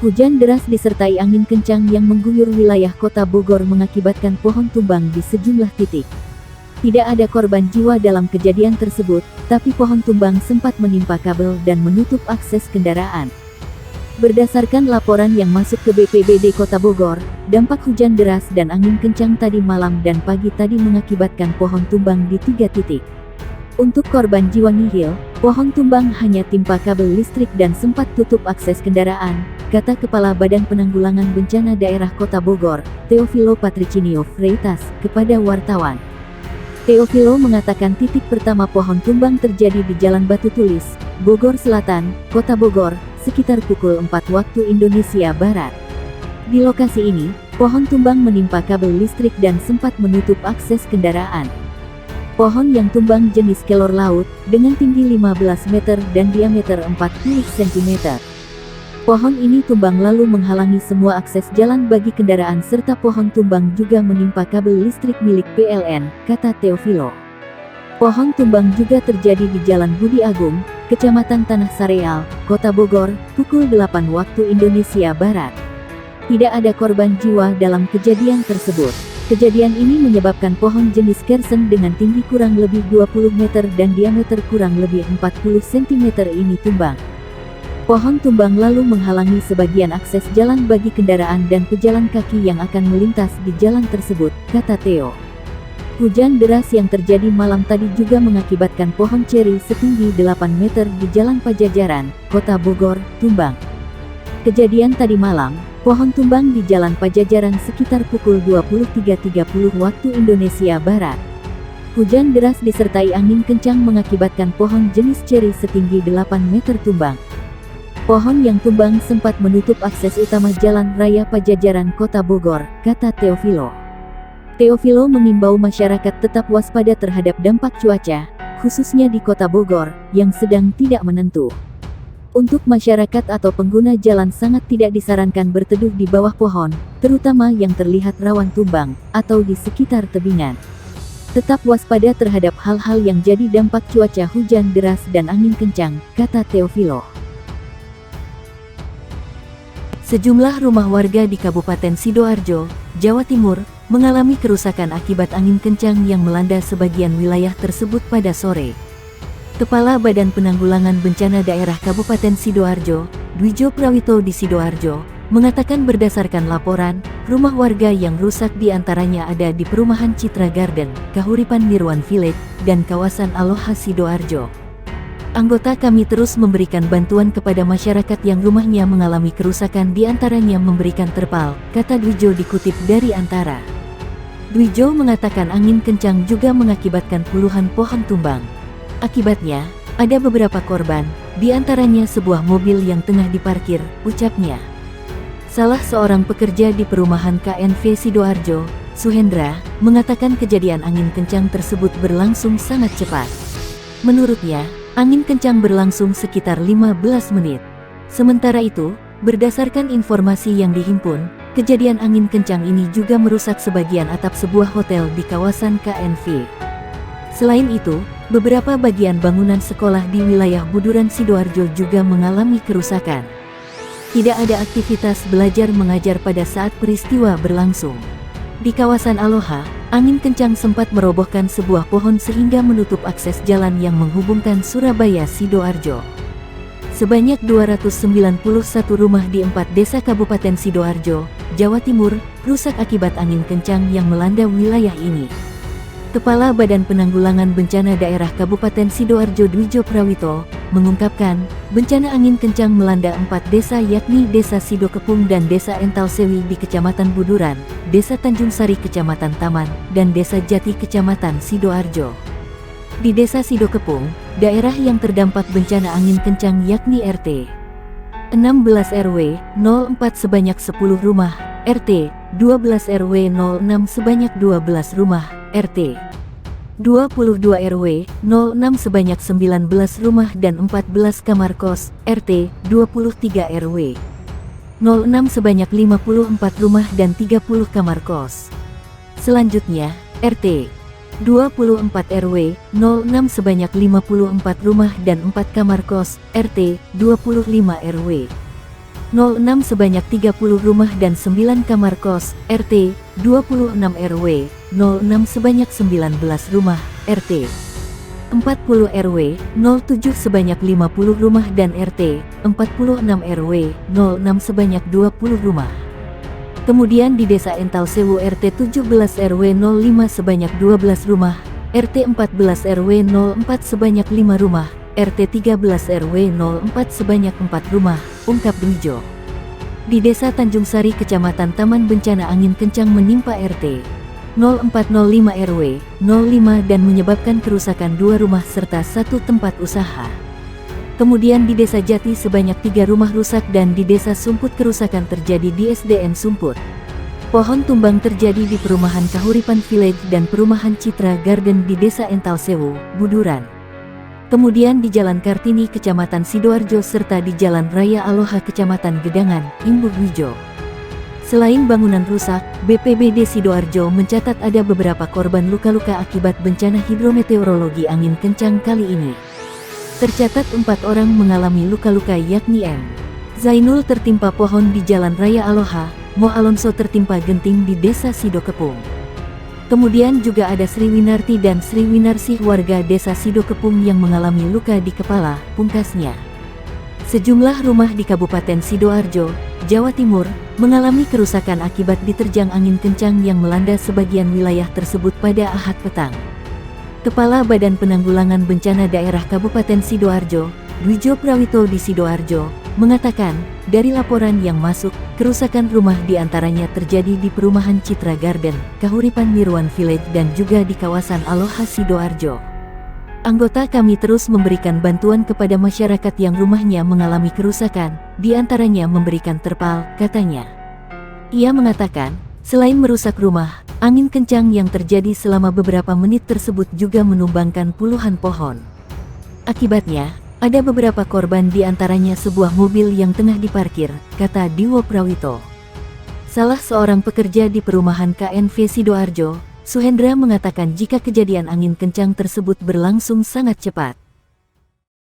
Hujan deras disertai angin kencang yang mengguyur wilayah kota Bogor mengakibatkan pohon tumbang di sejumlah titik. Tidak ada korban jiwa dalam kejadian tersebut, tapi pohon tumbang sempat menimpa kabel dan menutup akses kendaraan. Berdasarkan laporan yang masuk ke BPBD Kota Bogor, dampak hujan deras dan angin kencang tadi malam dan pagi tadi mengakibatkan pohon tumbang di 3 titik. Untuk korban jiwa nihil, pohon tumbang hanya timpa kabel listrik dan sempat tutup akses kendaraan, kata Kepala Badan Penanggulangan Bencana Daerah Kota Bogor, Teofilo Patricinio Freitas, kepada wartawan. Teofilo mengatakan titik pertama pohon tumbang terjadi di Jalan Batu Tulis, Bogor Selatan, Kota Bogor, sekitar pukul 4 waktu Indonesia Barat. Di lokasi ini, pohon tumbang menimpa kabel listrik dan sempat menutup akses kendaraan. Pohon yang tumbang jenis kelor laut, dengan tinggi 15 meter dan diameter 40 cm. Pohon ini tumbang lalu menghalangi semua akses jalan bagi kendaraan serta pohon tumbang juga menimpa kabel listrik milik PLN, kata Teofilo. Pohon tumbang juga terjadi di Jalan Budi Agung, Kecamatan Tanah Sareal, Kota Bogor, pukul 8 waktu Indonesia Barat. Tidak ada korban jiwa dalam kejadian tersebut. Kejadian ini menyebabkan pohon jenis kersen dengan tinggi kurang lebih 20 meter dan diameter kurang lebih 40 cm ini tumbang. Pohon tumbang lalu menghalangi sebagian akses jalan bagi kendaraan dan pejalan kaki yang akan melintas di jalan tersebut, kata Theo. Hujan deras yang terjadi malam tadi juga mengakibatkan pohon ceri setinggi 8 meter di Jalan Pajajaran, Kota Bogor, tumbang. Kejadian tadi malam, pohon tumbang di Jalan Pajajaran sekitar pukul 23.30 waktu Indonesia Barat. Hujan deras disertai angin kencang mengakibatkan pohon jenis ceri setinggi 8 meter tumbang. Pohon yang tumbang sempat menutup akses utama Jalan Raya Pajajaran Kota Bogor, kata Teofilo. Teofilo mengimbau masyarakat tetap waspada terhadap dampak cuaca, khususnya di Kota Bogor, yang sedang tidak menentu. Untuk masyarakat atau pengguna jalan sangat tidak disarankan berteduh di bawah pohon, terutama yang terlihat rawan tumbang, atau di sekitar tebingan. Tetap waspada terhadap hal-hal yang jadi dampak cuaca hujan deras dan angin kencang, kata Teofilo. Sejumlah rumah warga di Kabupaten Sidoarjo, Jawa Timur, mengalami kerusakan akibat angin kencang yang melanda sebagian wilayah tersebut pada sore. Kepala Badan Penanggulangan Bencana Daerah Kabupaten Sidoarjo, Dwijo Prawito di Sidoarjo, mengatakan berdasarkan laporan, rumah warga yang rusak diantaranya ada di Perumahan Citra Garden, Kahuripan Nirwan Village, dan kawasan Aloha Sidoarjo. Anggota kami terus memberikan bantuan kepada masyarakat yang rumahnya mengalami kerusakan diantaranya memberikan terpal, kata Dwijo dikutip dari Antara. Dwijo mengatakan angin kencang juga mengakibatkan puluhan pohon tumbang. Akibatnya, ada beberapa korban, diantaranya sebuah mobil yang tengah diparkir, ucapnya. Salah seorang pekerja di perumahan KNV Sidoarjo, Suhendra, mengatakan kejadian angin kencang tersebut berlangsung sangat cepat. Menurutnya, angin kencang berlangsung sekitar 15 menit. Sementara itu, berdasarkan informasi yang dihimpun, kejadian angin kencang ini juga merusak sebagian atap sebuah hotel di kawasan KNV. Selain itu, beberapa bagian bangunan sekolah di wilayah Buduran Sidoarjo juga mengalami kerusakan. Tidak ada aktivitas belajar mengajar pada saat peristiwa berlangsung. Di kawasan Aloha, angin kencang sempat merobohkan sebuah pohon sehingga menutup akses jalan yang menghubungkan Surabaya Sidoarjo. Sebanyak 291 rumah di 4 desa Kabupaten Sidoarjo, Jawa Timur, rusak akibat angin kencang yang melanda wilayah ini. Kepala Badan Penanggulangan Bencana Daerah Kabupaten Sidoarjo Dwijo Prawito, mengungkapkan, bencana angin kencang melanda 4 desa yakni Desa Sidokepung dan Desa Entalsewi di Kecamatan Buduran, Desa Tanjung Sari Kecamatan Taman, dan Desa Jati Kecamatan Sidoarjo. Di Desa Sidokepung, daerah yang terdampak bencana angin kencang yakni RT 16 RW 04 sebanyak 10 rumah, RT 12 RW 06 sebanyak 12 rumah, RT 22 RW 06 sebanyak 19 rumah dan 14 kamar kos, RT 23 RW 06 sebanyak 54 rumah dan 30 kamar kos. Selanjutnya, RT 24 RW 06 sebanyak 54 rumah dan 4 kamar kos, RT 25 RW 06 sebanyak 30 rumah dan 9 kamar kos, RT 26 RW 06 sebanyak 19 rumah, RT 40 RW 07 sebanyak 50 rumah dan RT 46 RW 06 sebanyak 20 rumah. Kemudian di Desa Ental Sewu RT 17 RW 05 sebanyak 12 rumah, RT 14 RW 04 sebanyak 5 rumah, RT 13 RW 04 sebanyak 4 rumah, ungkap Dwijo. Di Desa Tanjung Sari Kecamatan Taman bencana angin kencang menimpa RT 0405 RW 05 dan menyebabkan kerusakan 2 rumah serta 1 tempat usaha. Kemudian di Desa Jati sebanyak 3 rumah rusak dan di Desa Sumput kerusakan terjadi di SDN Sumput. Pohon tumbang terjadi di Perumahan Kahuripan Village dan Perumahan Citra Garden di Desa Ental Sewu, Buduran. Kemudian di Jalan Kartini Kecamatan Sidoarjo serta di Jalan Raya Aloha Kecamatan Gedangan, Imbur Wijo. Selain bangunan rusak, BPBD Sidoarjo mencatat ada beberapa korban luka-luka akibat bencana hidrometeorologi angin kencang kali ini. Tercatat 4 orang mengalami luka-luka yakni M. Zainul tertimpa pohon di Jalan Raya Aloha, Mo Alonso tertimpa genting di Desa Sidokepung. Kemudian juga ada Sri Winarti dan Sri Winarsih warga Desa Sidokepung yang mengalami luka di kepala, pungkasnya. Sejumlah rumah di Kabupaten Sidoarjo, Jawa Timur, mengalami kerusakan akibat diterjang angin kencang yang melanda sebagian wilayah tersebut pada Ahad petang. Kepala Badan Penanggulangan Bencana Daerah Kabupaten Sidoarjo, Dwijo Prawito di Sidoarjo, mengatakan, dari laporan yang masuk, kerusakan rumah diantaranya terjadi di Perumahan Citra Garden, Kahuripan Nirwan Village dan juga di kawasan Aloha Sidoarjo. Anggota kami terus memberikan bantuan kepada masyarakat yang rumahnya mengalami kerusakan, diantaranya memberikan terpal, katanya. Ia mengatakan, selain merusak rumah, angin kencang yang terjadi selama beberapa menit tersebut juga menumbangkan puluhan pohon. Akibatnya, ada beberapa korban diantaranya sebuah mobil yang tengah diparkir, kata Diwo Prawito. Salah seorang pekerja di perumahan KNV Sidoarjo, Suhendra mengatakan jika kejadian angin kencang tersebut berlangsung sangat cepat.